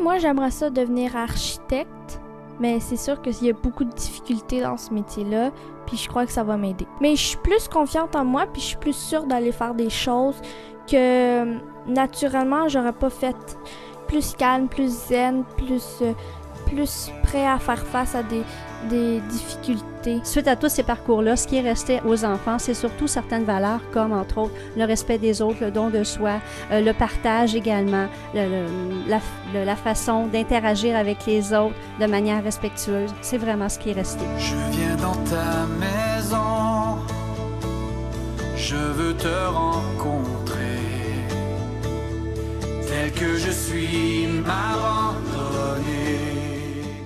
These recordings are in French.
moi, j'aimerais ça devenir architecte, mais c'est sûr qu'il y a beaucoup de difficultés dans ce métier-là, puis je crois que ça va m'aider. Mais je suis plus confiante en moi, puis je suis plus sûre d'aller faire des choses que naturellement, j'aurais pas fait. Plus calme, plus zen, plus prêt à faire face à des difficultés. Suite à tous ces parcours-là, ce qui est resté aux enfants, c'est surtout certaines valeurs comme, entre autres, le respect des autres, le don de soi, le partage également, la façon d'interagir avec les autres de manière respectueuse. C'est vraiment ce qui est resté. Je viens dans ta maison, je veux te rencontrer. Tel que je suis m'abandonner.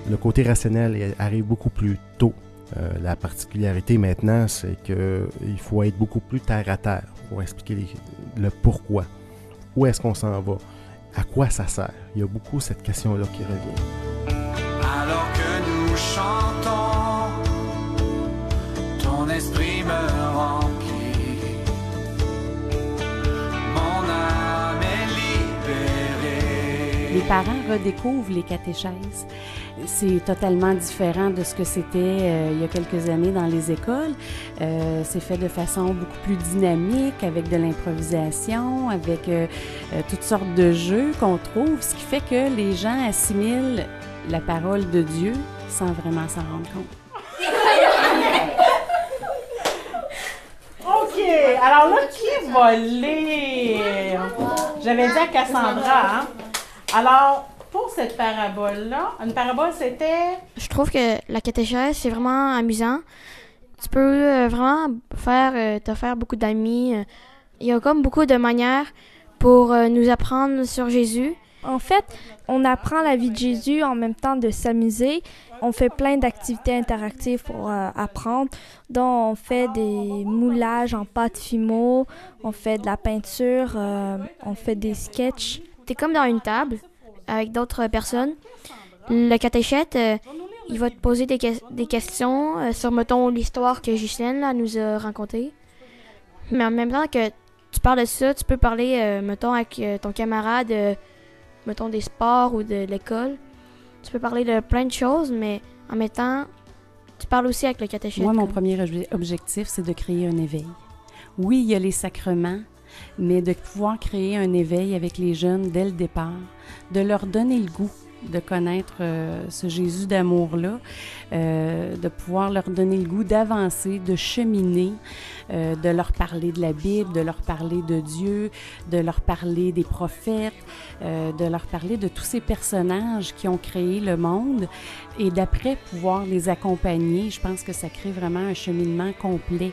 Le côté rationnel arrive beaucoup plus tôt. La particularité maintenant, c'est qu'il faut être beaucoup plus terre à terre pour expliquer le pourquoi. Où est-ce qu'on s'en va? À quoi ça sert? Il y a beaucoup cette question-là qui revient. Alors que nous chantons, ton esprit me remplit. Les parents redécouvrent les catéchèses. C'est totalement différent de ce que c'était il y a quelques années dans les écoles. C'est fait de façon beaucoup plus dynamique, avec de l'improvisation, avec toutes sortes de jeux qu'on trouve, ce qui fait que les gens assimilent la parole de Dieu sans vraiment s'en rendre compte. OK, alors là, qui va lire? J'avais dit à Cassandra, hein? Alors, pour cette parabole-là, une parabole, c'était... Je trouve que la catéchèse, c'est vraiment amusant. Tu peux vraiment te faire beaucoup d'amis. Il y a comme beaucoup de manières pour nous apprendre sur Jésus. En fait, on apprend la vie de Jésus en même temps de s'amuser. On fait plein d'activités interactives pour apprendre. Donc, on fait des moulages en pâte fimo, on fait de la peinture, on fait des sketchs. T'es comme dans une table avec d'autres personnes. Le catéchète, il va te poser des questions sur, mettons, l'histoire que Ghislaine là, nous a racontée. Mais en même temps que tu parles de ça, tu peux parler, mettons, avec ton camarade, mettons, des sports ou de l'école. Tu peux parler de plein de choses, mais en même temps, tu parles aussi avec le catéchète. Moi, mon premier objectif, c'est de créer un éveil. Oui, il y a les sacrements, mais de pouvoir créer un éveil avec les jeunes dès le départ, de leur donner le goût de connaître ce Jésus d'amour-là, de pouvoir leur donner le goût d'avancer, de cheminer, de leur parler de la Bible, de leur parler de Dieu, de leur parler des prophètes, de leur parler de tous ces personnages qui ont créé le monde et d'après pouvoir les accompagner. Je pense que ça crée vraiment un cheminement complet.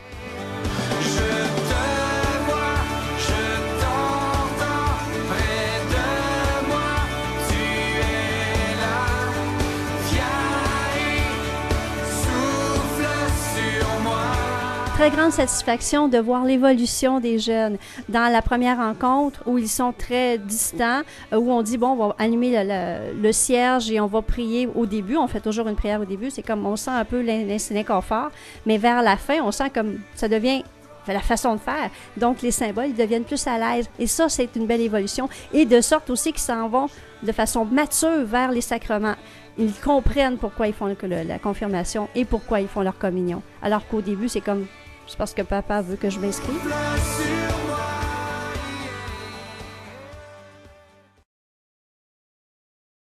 Très grande satisfaction de voir l'évolution des jeunes. Dans la première rencontre, où ils sont très distants, où on dit, bon, on va allumer le cierge et on va prier au début. On fait toujours une prière au début. C'est comme, on sent un peu l'inconfort. Mais vers la fin, on sent comme ça devient la façon de faire. Donc, les symboles, ils deviennent plus à l'aise. Et ça, c'est une belle évolution. Et de sorte aussi qu'ils s'en vont de façon mature vers les sacrements. Ils comprennent pourquoi ils font la confirmation et pourquoi ils font leur communion. Alors qu'au début, c'est comme, c'est parce que papa veut que je m'inscrive.